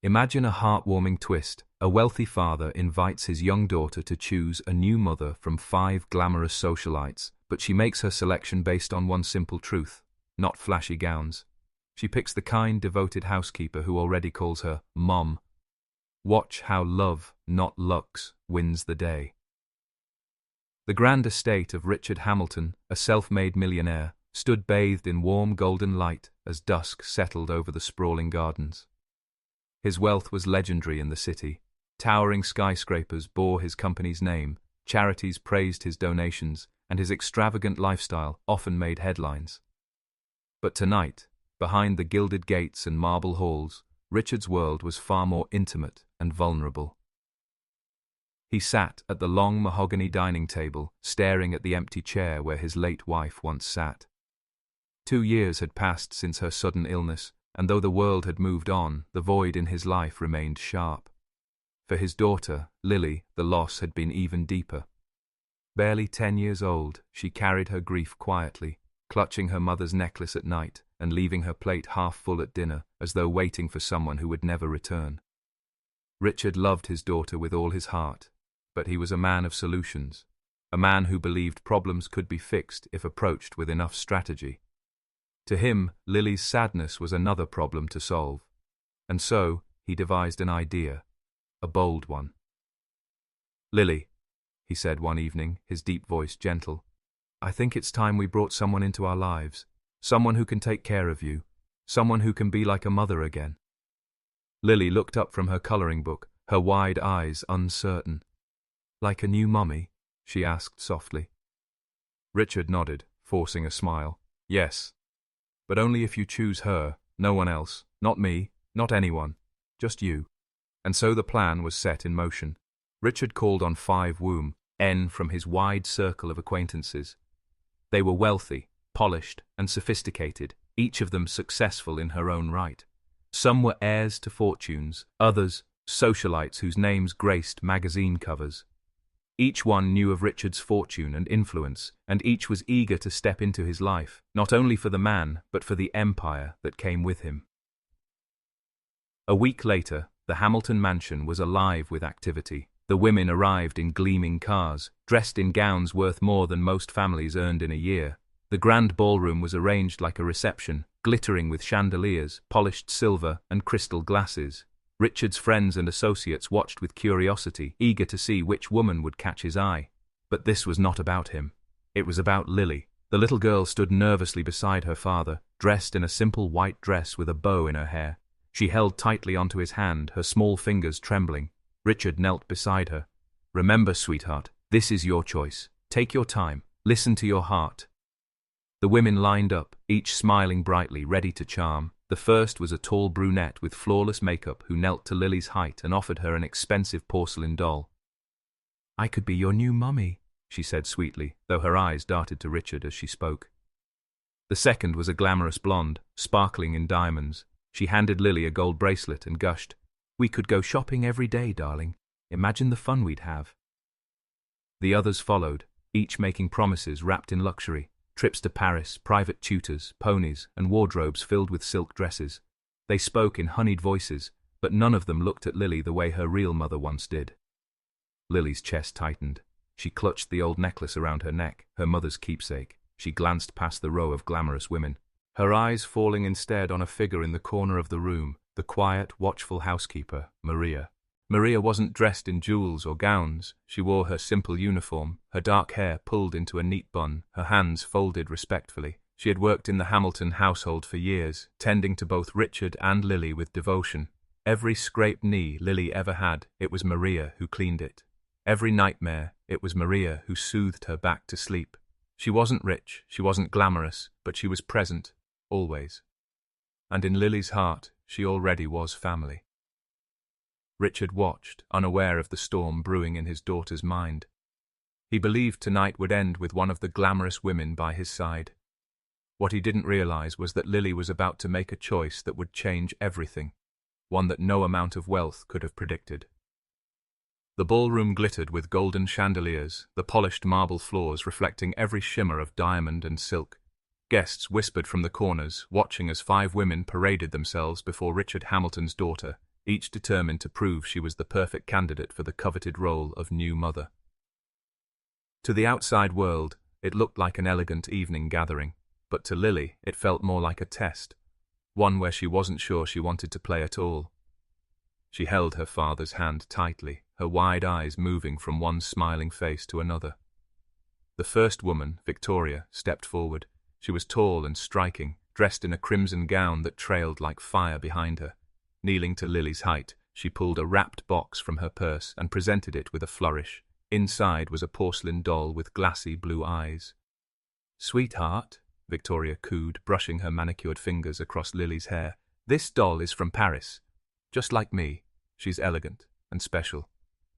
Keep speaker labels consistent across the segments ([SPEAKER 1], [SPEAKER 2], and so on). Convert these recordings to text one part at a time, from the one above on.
[SPEAKER 1] Imagine a heartwarming twist. A wealthy father invites his young daughter to choose a new mother from 5 glamorous socialites, but she makes her selection based on one simple truth: not flashy gowns. She picks the kind, devoted housekeeper who already calls her Mom. Watch how love, not looks, wins the day. The grand estate of Richard Hamilton, a self-made millionaire, stood bathed in warm golden light as dusk settled over the sprawling gardens. His wealth was legendary in the city. Towering skyscrapers bore his company's name, charities praised his donations, and his extravagant lifestyle often made headlines. But tonight, behind the gilded gates and marble halls, Richard's world was far more intimate and vulnerable. He sat at the long mahogany dining table, staring at the empty chair where his late wife once sat. 2 years had passed since her sudden illness, and though the world had moved on, the void in his life remained sharp. For his daughter, Lily, the loss had been even deeper. Barely 10 years old, she carried her grief quietly, clutching her mother's necklace at night and leaving her plate half full at dinner, as though waiting for someone who would never return. Richard loved his daughter with all his heart, but he was a man of solutions, a man who believed problems could be fixed if approached with enough strategy. To him, Lily's sadness was another problem to solve, and so he devised an idea, a bold one. "Lily," he said one evening, his deep voice gentle, "I think it's time we brought someone into our lives, someone who can take care of you, someone who can be like a mother again." Lily looked up from her coloring book, her wide eyes uncertain. "Like a new mummy?" she asked softly. Richard nodded, forcing a smile. "Yes. But only if you choose her, no one else, not me, not anyone, just you." And so the plan was set in motion. Richard called on 5 womb, from his wide circle of acquaintances. They were wealthy, polished, and sophisticated, each of them successful in her own right. Some were heirs to fortunes, others socialites whose names graced magazine covers. Each one knew of Richard's fortune and influence, and each was eager to step into his life, not only for the man, but for the empire that came with him. A week later, the Hamilton mansion was alive with activity. The women arrived in gleaming cars, dressed in gowns worth more than most families earned in a year. The grand ballroom was arranged like a reception, glittering with chandeliers, polished silver, and crystal glasses. Richard's friends and associates watched with curiosity, eager to see which woman would catch his eye. But this was not about him. It was about Lily. The little girl stood nervously beside her father, dressed in a simple white dress with a bow in her hair. She held tightly onto his hand, her small fingers trembling. Richard knelt beside her. "Remember, sweetheart, this is your choice. Take your time. Listen to your heart." The women lined up, each smiling brightly, ready to charm. The first was a tall brunette with flawless makeup who knelt to Lily's height and offered her an expensive porcelain doll. "I could be your new mummy," she said sweetly, though her eyes darted to Richard as she spoke. The second was a glamorous blonde, sparkling in diamonds. She handed Lily a gold bracelet and gushed, "We could go shopping every day, darling. Imagine the fun we'd have." The others followed, each making promises wrapped in luxury. Trips to Paris, private tutors, ponies, and wardrobes filled with silk dresses. They spoke in honeyed voices, but none of them looked at Lily the way her real mother once did. Lily's chest tightened. She clutched the old necklace around her neck, her mother's keepsake. She glanced past the row of glamorous women, her eyes falling instead on a figure in the corner of the room, the quiet, watchful housekeeper, Maria. Maria wasn't dressed in jewels or gowns. She wore her simple uniform, her dark hair pulled into a neat bun, her hands folded respectfully. She had worked in the Hamilton household for years, tending to both Richard and Lily with devotion. Every scraped knee Lily ever had, it was Maria who cleaned it. Every nightmare, it was Maria who soothed her back to sleep. She wasn't rich, she wasn't glamorous, but she was present, always. And in Lily's heart, she already was family. Richard watched, unaware of the storm brewing in his daughter's mind. He believed tonight would end with one of the glamorous women by his side. What he didn't realize was that Lily was about to make a choice that would change everything, one that no amount of wealth could have predicted. The ballroom glittered with golden chandeliers, the polished marble floors reflecting every shimmer of diamond and silk. Guests whispered from the corners, watching as 5 women paraded themselves before Richard Hamilton's daughter, each determined to prove she was the perfect candidate for the coveted role of new mother. To the outside world, it looked like an elegant evening gathering, but to Lily it felt more like a test, one where she wasn't sure she wanted to play at all. She held her father's hand tightly, her wide eyes moving from one smiling face to another. The first woman, Victoria, stepped forward. She was tall and striking, dressed in a crimson gown that trailed like fire behind her. Kneeling to Lily's height, she pulled a wrapped box from her purse and presented it with a flourish. Inside was a porcelain doll with glassy blue eyes. "Sweetheart," Victoria cooed, brushing her manicured fingers across Lily's hair, "this doll is from Paris. Just like me, she's elegant and special.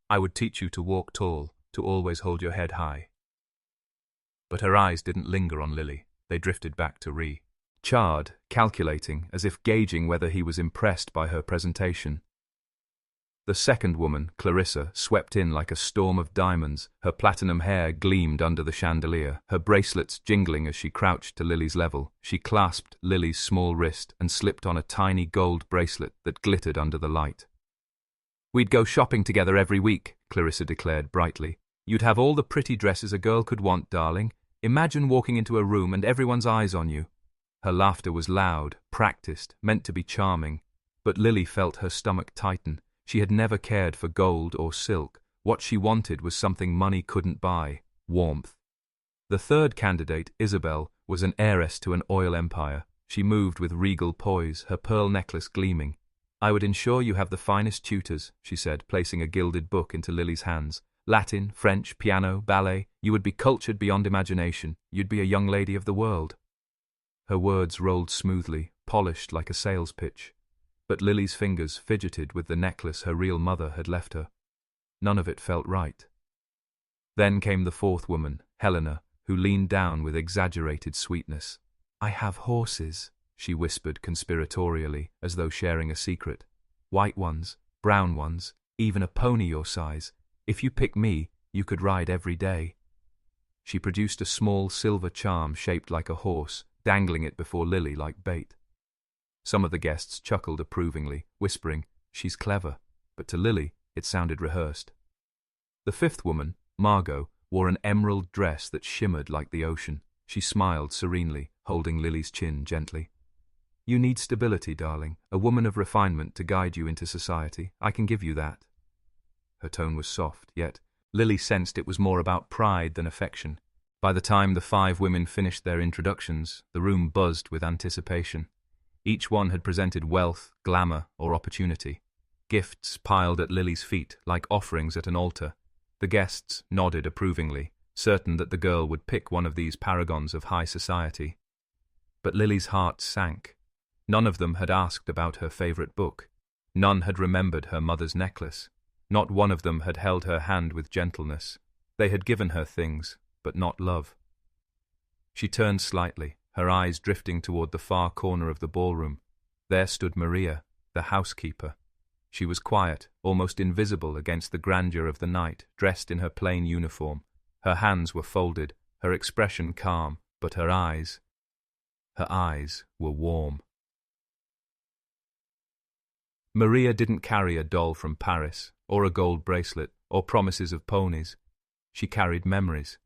[SPEAKER 1] I would teach you to walk tall, to always hold your head high." But her eyes didn't linger on Lily. They drifted back to Ree. Charred, calculating, as if gauging whether he was impressed by her presentation. The second woman, Clarissa, swept in like a storm of diamonds. Her platinum hair gleamed under the chandelier, her bracelets jingling as she crouched to Lily's level. She clasped Lily's small wrist and slipped on a tiny gold bracelet that glittered under the light. "We'd go shopping together every week," Clarissa declared brightly. "You'd have all the pretty dresses a girl could want, darling. Imagine walking into a room and everyone's eyes on you." Her laughter was loud, practiced, meant to be charming. But Lily felt her stomach tighten. She had never cared for gold or silk. What she wanted was something money couldn't buy: warmth. The third candidate, Isabel, was an heiress to an oil empire. She moved with regal poise, her pearl necklace gleaming. "I would ensure you have the finest tutors," she said, placing a gilded book into Lily's hands. "Latin, French, piano, ballet. You would be cultured beyond imagination. You'd be a young lady of the world." Her words rolled smoothly, polished like a sales pitch. But Lily's fingers fidgeted with the necklace her real mother had left her. None of it felt right. Then came the fourth woman, Helena, who leaned down with exaggerated sweetness. "I have horses," she whispered conspiratorially, as though sharing a secret. "White ones, brown ones, even a pony your size. If you pick me, you could ride every day." She produced a small silver charm shaped like a horse, dangling it before Lily like bait. Some of the guests chuckled approvingly, whispering, "She's clever," but to Lily it sounded rehearsed. The fifth woman, Margot, wore an emerald dress that shimmered like the ocean. She smiled serenely, holding Lily's chin gently. "You need stability, darling, a woman of refinement to guide you into society. I can give you that." Her tone was soft, yet Lily sensed it was more about pride than affection. By the time the 5 women finished their introductions, the room buzzed with anticipation. Each one had presented wealth, glamour, or opportunity. Gifts piled at Lily's feet like offerings at an altar. The guests nodded approvingly, certain that the girl would pick one of these paragons of high society. But Lily's heart sank. None of them had asked about her favorite book. None had remembered her mother's necklace. Not one of them had held her hand with gentleness. They had given her things, but not love. She turned slightly, her eyes drifting toward the far corner of the ballroom. There stood Maria, the housekeeper. She was quiet, almost invisible against the grandeur of the night, dressed in her plain uniform. Her hands were folded, her expression calm, but her eyes were warm. Maria didn't carry a doll from Paris, or a gold bracelet, or promises of ponies. She carried memories.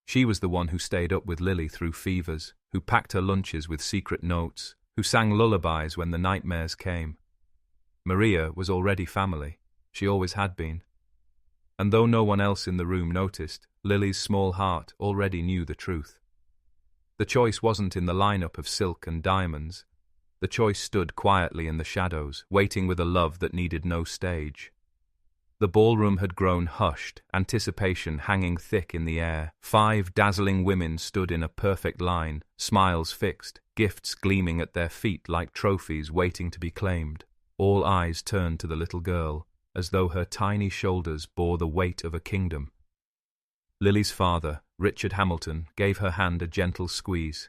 [SPEAKER 1] She was the one who stayed up with Lily through fevers, who packed her lunches with secret notes, who sang lullabies when the nightmares came. Maria was already family. She always had been. And though no one else in the room noticed, Lily's small heart already knew the truth. The choice wasn't in the lineup of silk and diamonds. The choice stood quietly in the shadows, waiting with a love that needed no stage. The ballroom had grown hushed, anticipation hanging thick in the air. 5 dazzling women stood in a perfect line, smiles fixed, gifts gleaming at their feet like trophies waiting to be claimed. All eyes turned to the little girl, as though her tiny shoulders bore the weight of a kingdom. Lily's father, Richard Hamilton, gave her hand a gentle squeeze.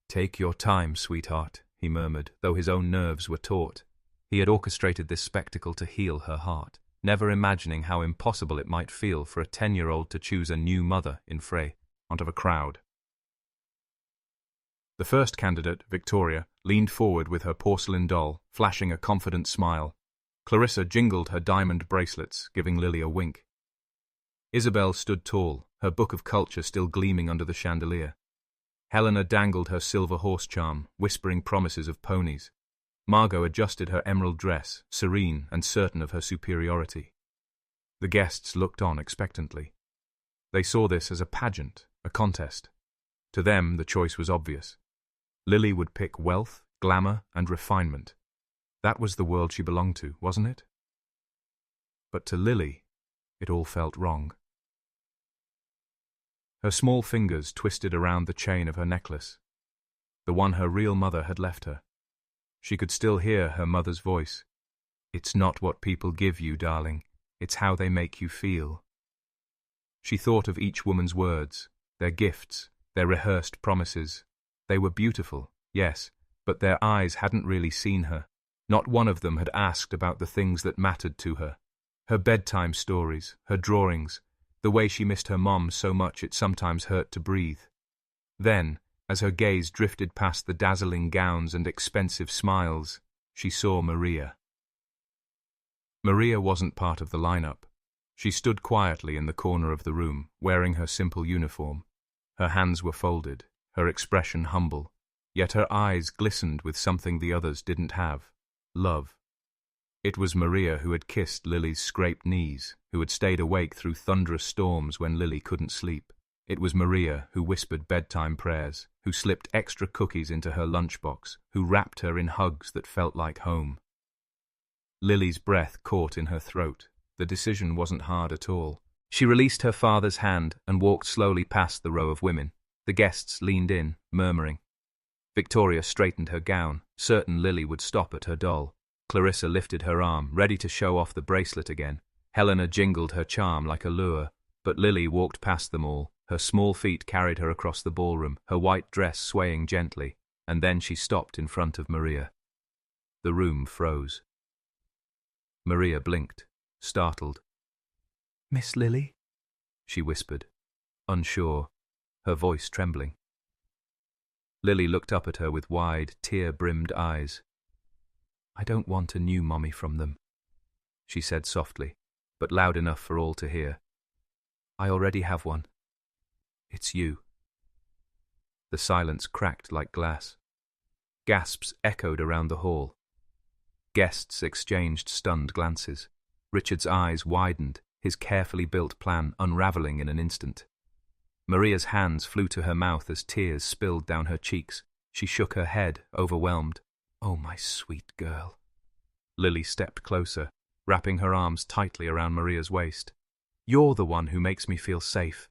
[SPEAKER 1] "Take your time, sweetheart," he murmured, though his own nerves were taut. He had orchestrated this spectacle to heal her heart, never imagining how impossible it might feel for a 10-year-old to choose a new mother in front of a crowd. The first candidate, Victoria, leaned forward with her porcelain doll, flashing a confident smile. Clarissa jingled her diamond bracelets, giving Lily a wink. Isabel stood tall, her book of culture still gleaming under the chandelier. Helena dangled her silver horse charm, whispering promises of ponies. Margot adjusted her emerald dress, serene and certain of her superiority. The guests looked on expectantly. They saw this as a pageant, a contest. To them, the choice was obvious. Lily would pick wealth, glamour, and refinement. That was the world she belonged to, wasn't it? But to Lily, it all felt wrong. Her small fingers twisted around the chain of her necklace, the one her real mother had left her. She could still hear her mother's voice. "It's not what people give you, darling. It's how they make you feel." She thought of each woman's words, their gifts, their rehearsed promises. They were beautiful, yes, but their eyes hadn't really seen her. Not one of them had asked about the things that mattered to her. Her bedtime stories, her drawings, the way she missed her mom so much it sometimes hurt to breathe. Then, as her gaze drifted past the dazzling gowns and expensive smiles, she saw Maria. Maria wasn't part of the lineup. She stood quietly in the corner of the room, wearing her simple uniform. Her hands were folded, her expression humble, yet her eyes glistened with something the others didn't have: love. It was Maria who had kissed Lily's scraped knees, who had stayed awake through thunderous storms when Lily couldn't sleep. It was Maria who whispered bedtime prayers, who slipped extra cookies into her lunchbox, who wrapped her in hugs that felt like home. Lily's breath caught in her throat. The decision wasn't hard at all. She released her father's hand and walked slowly past the row of women. The guests leaned in, murmuring. Victoria straightened her gown, certain Lily would stop at her doll. Clarissa lifted her arm, ready to show off the bracelet again. Helena jingled her charm like a lure, but Lily walked past them all. Her small feet carried her across the ballroom, her white dress swaying gently, and then she stopped in front of Maria. The room froze. Maria blinked, startled. "Miss Lily?" she whispered, unsure, her voice trembling. Lily looked up at her with wide, tear-brimmed eyes. "I don't want a new mommy from them," she said softly, but loud enough for all to hear. "I already have one. It's you." The silence cracked like glass. Gasps echoed around the hall. Guests exchanged stunned glances. Richard's eyes widened, his carefully built plan unraveling in an instant. Maria's hands flew to her mouth as tears spilled down her cheeks. She shook her head, overwhelmed. "Oh, my sweet girl." Lily stepped closer, wrapping her arms tightly around Maria's waist. "You're the one who makes me feel safe.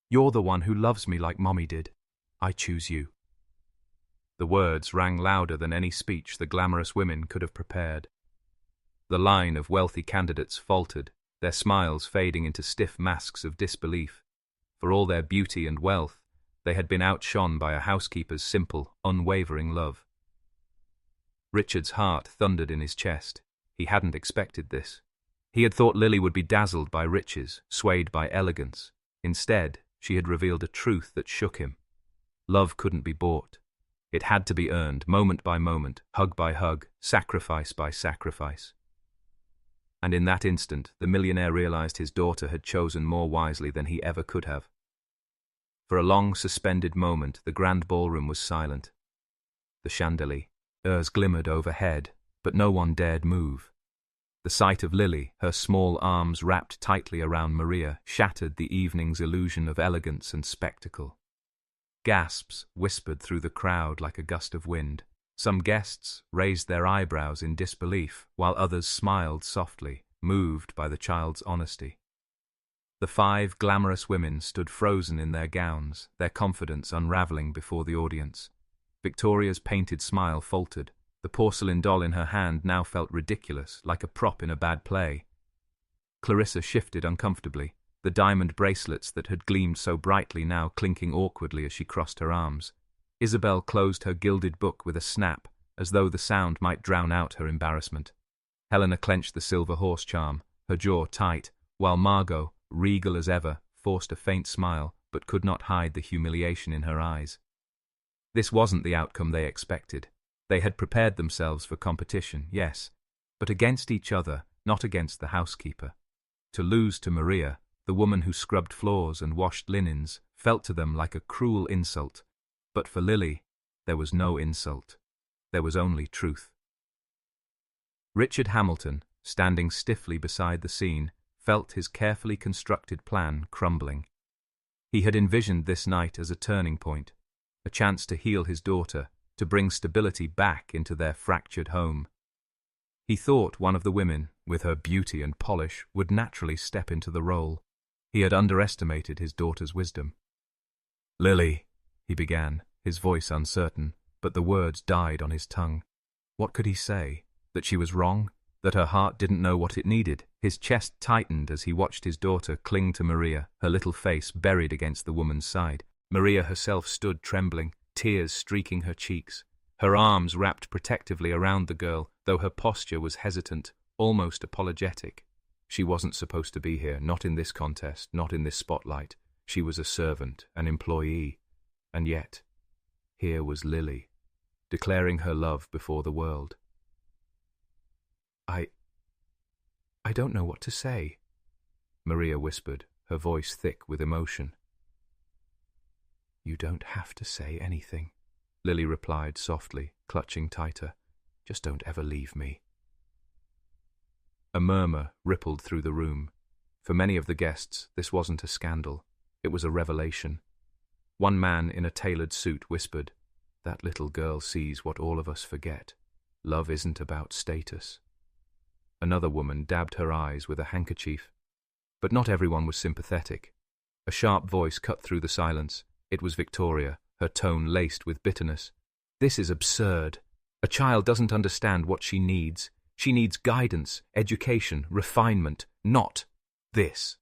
[SPEAKER 1] You're the one who loves me like Mommy did. I choose you." The words rang louder than any speech the glamorous women could have prepared. The line of wealthy candidates faltered, their smiles fading into stiff masks of disbelief. For all their beauty and wealth, they had been outshone by a housekeeper's simple, unwavering love. Richard's heart thundered in his chest. He hadn't expected this. He had thought Lily would be dazzled by riches, swayed by elegance. Instead, she had revealed a truth that shook him. Love couldn't be bought. It had to be earned, moment by moment, hug by hug, sacrifice by sacrifice. And in that instant, the millionaire realized his daughter had chosen more wisely than he ever could have. For a long, suspended moment, the grand ballroom was silent. The chandeliers glimmered overhead, but no one dared move. The sight of Lily, her small arms wrapped tightly around Maria, shattered the evening's illusion of elegance and spectacle. Gasps whispered through the crowd like a gust of wind. Some guests raised their eyebrows in disbelief, while others smiled softly, moved by the child's honesty. The 5 glamorous women stood frozen in their gowns, their confidence unraveling before the audience. Victoria's painted smile faltered. The porcelain doll in her hand now felt ridiculous, like a prop in a bad play. Clarissa shifted uncomfortably, the diamond bracelets that had gleamed so brightly now clinking awkwardly as she crossed her arms. Isabel closed her gilded book with a snap, as though the sound might drown out her embarrassment. Helena clenched the silver horse charm, her jaw tight, while Margot, regal as ever, forced a faint smile, but could not hide the humiliation in her eyes. This wasn't the outcome they expected. They had prepared themselves for competition, yes, but against each other, not against the housekeeper. To lose to Maria, the woman who scrubbed floors and washed linens, felt to them like a cruel insult. But for Lily, there was no insult. There was only truth. Richard Hamilton, standing stiffly beside the scene, felt his carefully constructed plan crumbling. He had envisioned this night as a turning point, a chance to heal his daughter, to bring stability back into their fractured home. He thought one of the women, with her beauty and polish, would naturally step into the role. He had underestimated his daughter's wisdom. "Lily," he began, his voice uncertain, but the words died on his tongue. What could he say? That she was wrong? That her heart didn't know what it needed? His chest tightened as he watched his daughter cling to Maria, her little face buried against the woman's side. Maria herself stood trembling, tears streaking her cheeks. Her arms wrapped protectively around the girl, though her posture was hesitant, almost apologetic. She wasn't supposed to be here, not in this contest, not in this spotlight. She was a servant, an employee. And yet, here was Lily, declaring her love before the world. I don't know what to say," Maria whispered, her voice thick with emotion. "You don't have to say anything," Lily replied softly, clutching tighter. "Just don't ever leave me." A murmur rippled through the room. For many of the guests, this wasn't a scandal. It was a revelation. One man in a tailored suit whispered, "That little girl sees what all of us forget. Love isn't about status." Another woman dabbed her eyes with a handkerchief. But not everyone was sympathetic. A sharp voice cut through the silence. It was Victoria, her tone laced with bitterness. "This is absurd. A child doesn't understand what she needs. She needs guidance, education, refinement, not this."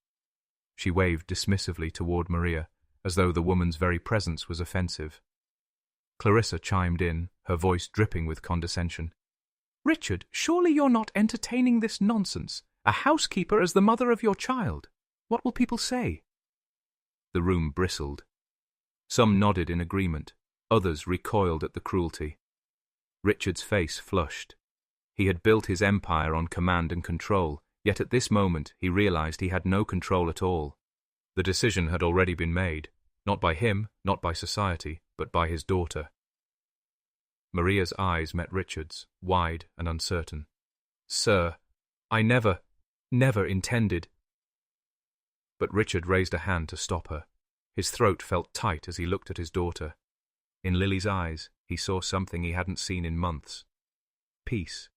[SPEAKER 1] She waved dismissively toward Maria, as though the woman's very presence was offensive. Clarissa chimed in, her voice dripping with condescension. "Richard, surely you're not entertaining this nonsense. A housekeeper as the mother of your child. What will people say?" The room bristled. Some nodded in agreement. Others recoiled at the cruelty. Richard's face flushed. He had built his empire on command and control, yet at this moment he realized he had no control at all. The decision had already been made, not by him, not by society, but by his daughter. Maria's eyes met Richard's, wide and uncertain. "Sir, I never intended—" But Richard raised a hand to stop her. His throat felt tight as he looked at his daughter. In Lily's eyes, he saw something he hadn't seen in months. Peace.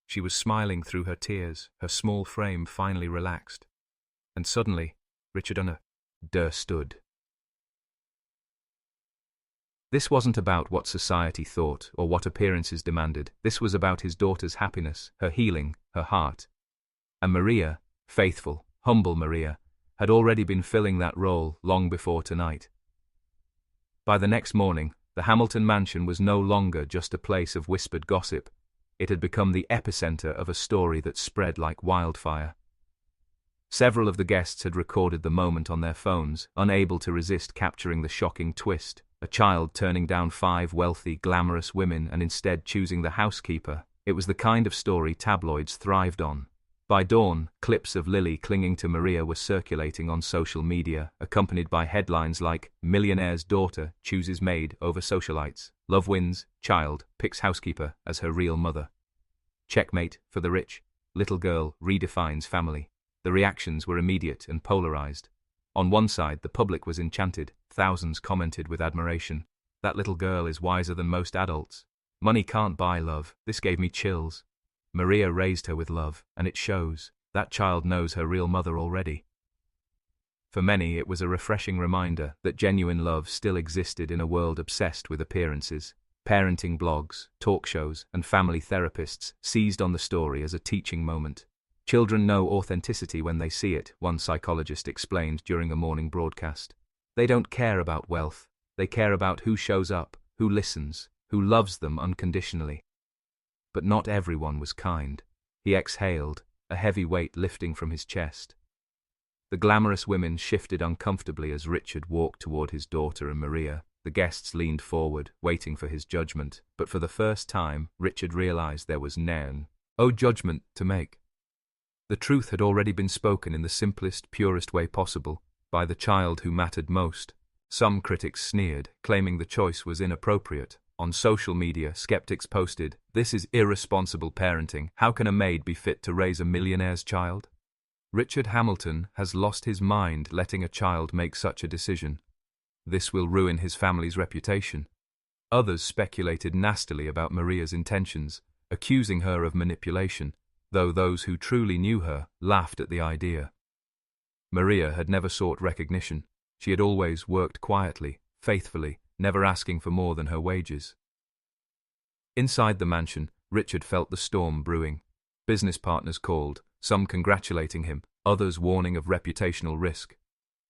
[SPEAKER 1] She was smiling through her tears, her small frame finally relaxed. And suddenly, Richard understood. This wasn't about what society thought or what appearances demanded. This was about his daughter's happiness, her healing, her heart. And Maria, faithful, humble Maria, had already been filling that role long before tonight. By the next morning, the Hamilton mansion was no longer just a place of whispered gossip. It had become the epicenter of a story that spread like wildfire. Several of the guests had recorded the moment on their phones, unable to resist capturing the shocking twist. A child turning down 5 wealthy, glamorous women and instead choosing the housekeeper. It was the kind of story tabloids thrived on. By dawn, clips of Lily clinging to Maria were circulating on social media, accompanied by headlines like "Millionaire's daughter chooses maid over socialites," "Love wins, child picks housekeeper as her real mother," "Checkmate for the rich, little girl redefines family." The reactions were immediate and polarized. On one side, the public was enchanted. Thousands commented with admiration. "That little girl is wiser than most adults. Money can't buy love. This gave me chills. Maria raised her with love, and it shows. That child knows her real mother already." For many, it was a refreshing reminder that genuine love still existed in a world obsessed with appearances. Parenting blogs, talk shows, and family therapists seized on the story as a teaching moment. "Children know authenticity when they see it," one psychologist explained during a morning broadcast. "They don't care about wealth. They care about who shows up, who listens, who loves them unconditionally." But not everyone was kind. He exhaled, a heavy weight lifting from his chest. The glamorous women shifted uncomfortably as Richard walked toward his daughter and Maria. The guests leaned forward, waiting for his judgment, but for the first time, Richard realized there was none. Oh judgment to make. The truth had already been spoken in the simplest, purest way possible, by the child who mattered most. Some critics sneered, claiming the choice was inappropriate. On social media, skeptics posted, "This is irresponsible parenting. How can a maid be fit to raise a millionaire's child?" Richard Hamilton has lost his mind letting a child make such a decision. This will ruin his family's reputation. Others speculated nastily about Maria's intentions, accusing her of manipulation, though those who truly knew her laughed at the idea. Maria had never sought recognition. She had always worked quietly, faithfully, never asking for more than her wages. Inside the mansion, Richard felt the storm brewing. Business partners called, some congratulating him, others warning of reputational risk.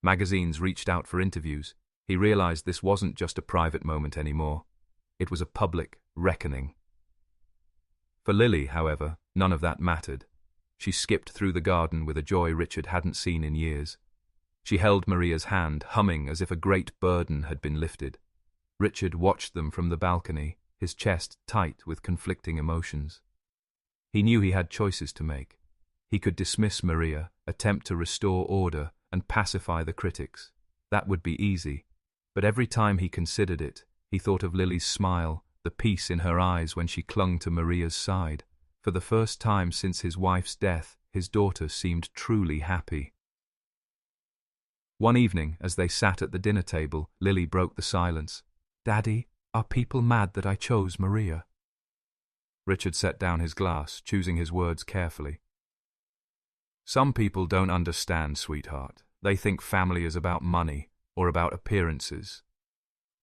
[SPEAKER 1] Magazines reached out for interviews. He realized this wasn't just a private moment anymore. It was a public reckoning. For Lily, however, none of that mattered. She skipped through the garden with a joy Richard hadn't seen in years. She held Maria's hand, humming as if a great burden had been lifted. Richard watched them from the balcony, his chest tight with conflicting emotions. He knew he had choices to make. He could dismiss Maria, attempt to restore order, and pacify the critics. That would be easy. But every time he considered it, he thought of Lily's smile, the peace in her eyes when she clung to Maria's side. For the first time since his wife's death, his daughter seemed truly happy. One evening, as they sat at the dinner table, Lily broke the silence. "Daddy, are people mad that I chose Maria?" Richard set down his glass, choosing his words carefully. "Some people don't understand, sweetheart. They think family is about money or about appearances.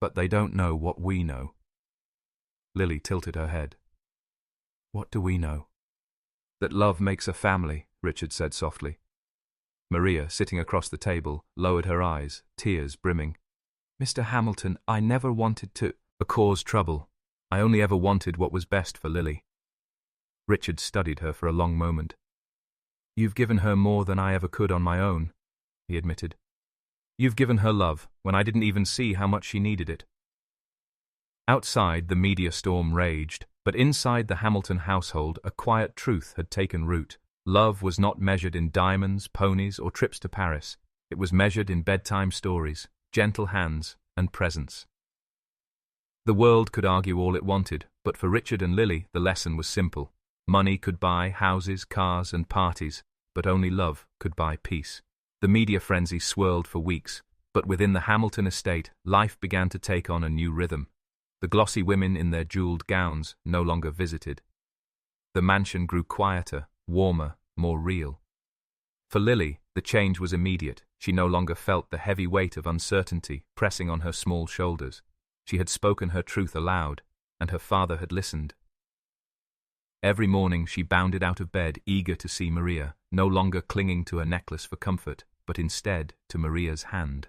[SPEAKER 1] But they don't know what we know." Lily tilted her head. "What do we know?" "That love makes a family," Richard said softly. Maria, sitting across the table, lowered her eyes, tears brimming. "Mr. Hamilton, I never wanted to cause trouble. I only ever wanted what was best for Lily." Richard studied her for a long moment. "You've given her more than I ever could on my own," he admitted. "You've given her love when I didn't even see how much she needed it." Outside, the media storm raged, but inside the Hamilton household, a quiet truth had taken root. Love was not measured in diamonds, ponies, or trips to Paris. It was measured in bedtime stories, gentle hands, and presence. The world could argue all it wanted, but for Richard and Lily, the lesson was simple. Money could buy houses, cars, and parties, but only love could buy peace. The media frenzy swirled for weeks, but within the Hamilton estate, life began to take on a new rhythm. The glossy women in their jeweled gowns no longer visited. The mansion grew quieter, warmer, more real. For Lily, the change was immediate. She no longer felt the heavy weight of uncertainty pressing on her small shoulders. She had spoken her truth aloud, and her father had listened. Every morning she bounded out of bed, eager to see Maria, no longer clinging to a necklace for comfort, but instead to Maria's hand.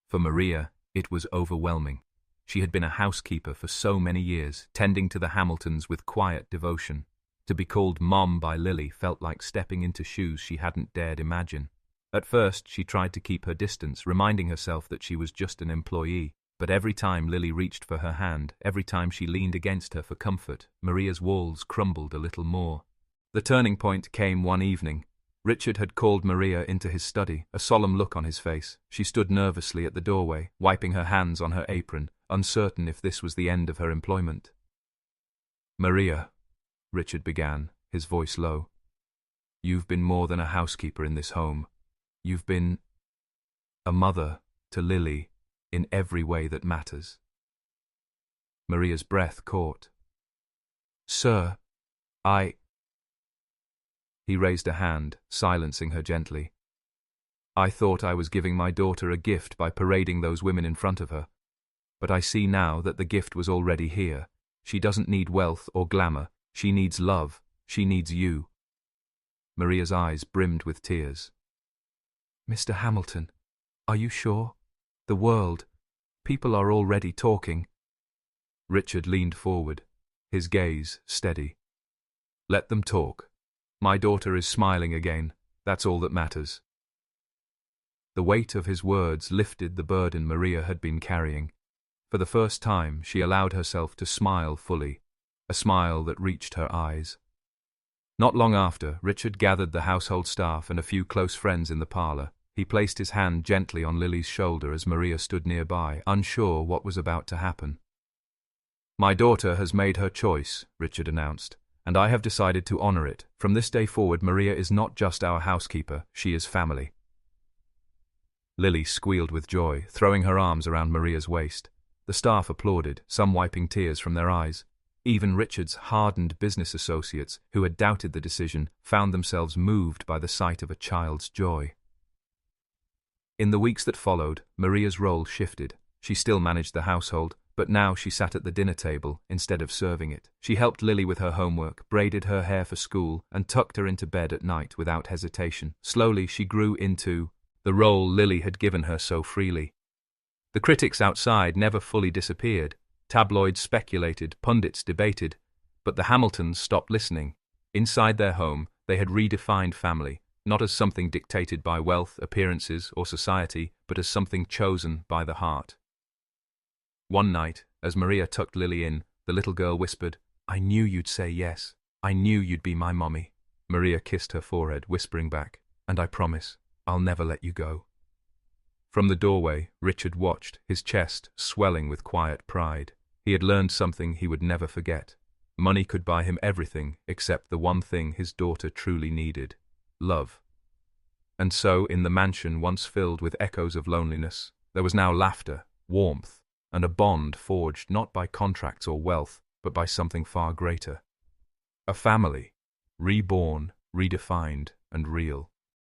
[SPEAKER 1] For Maria, it was overwhelming. She had been a housekeeper for so many years, tending to the Hamiltons with quiet devotion. To be called Mom by Lily felt like stepping into shoes she hadn't dared imagine. At first, she tried to keep her distance, reminding herself that she was just an employee. But every time Lily reached for her hand, every time she leaned against her for comfort, Maria's walls crumbled a little more. The turning point came one evening. Richard had called Maria into his study, a solemn look on his face. She stood nervously at the doorway, wiping her hands on her apron, uncertain if this was the end of her employment. "Maria," Richard began, his voice low, "you've been more than a housekeeper in this home. You've been a mother to Lily in every way that matters." Maria's breath caught. "Sir, He raised a hand, silencing her gently. "I thought I was giving my daughter a gift by parading those women in front of her. But I see now that the gift was already here. She doesn't need wealth or glamour. She needs love. She needs you." Maria's eyes brimmed with tears. "Mr. Hamilton, are you sure? The world, people are already talking." Richard leaned forward, his gaze steady. "Let them talk. My daughter is smiling again. That's all that matters." The weight of his words lifted the burden Maria had been carrying. For the first time, she allowed herself to smile fully, a smile that reached her eyes. Not long after, Richard gathered the household staff and a few close friends in the parlour. He placed his hand gently on Lily's shoulder as Maria stood nearby, unsure what was about to happen. "My daughter has made her choice," Richard announced, "and I have decided to honour it. From this day forward, Maria is not just our housekeeper, she is family." Lily squealed with joy, throwing her arms around Maria's waist. The staff applauded, some wiping tears from their eyes. Even Richard's hardened business associates, who had doubted the decision, found themselves moved by the sight of a child's joy. In the weeks that followed, Maria's role shifted. She still managed the household, but now she sat at the dinner table instead of serving it. She helped Lily with her homework, braided her hair for school, and tucked her into bed at night without hesitation. Slowly she grew into the role Lily had given her so freely. The critics outside never fully disappeared. Tabloids speculated, pundits debated, but the Hamiltons stopped listening. Inside their home, they had redefined family, not as something dictated by wealth, appearances, or society, but as something chosen by the heart. One night, as Maria tucked Lily in, the little girl whispered, "I knew you'd say yes. I knew you'd be my mommy." Maria kissed her forehead, whispering back, "And I promise, I'll never let you go." From the doorway, Richard watched, his chest swelling with quiet pride. He had learned something he would never forget. Money could buy him everything except the one thing his daughter truly needed: love. And so, in the mansion once filled with echoes of loneliness, there was now laughter, warmth, and a bond forged not by contracts or wealth, but by something far greater. A family, reborn, redefined, and real.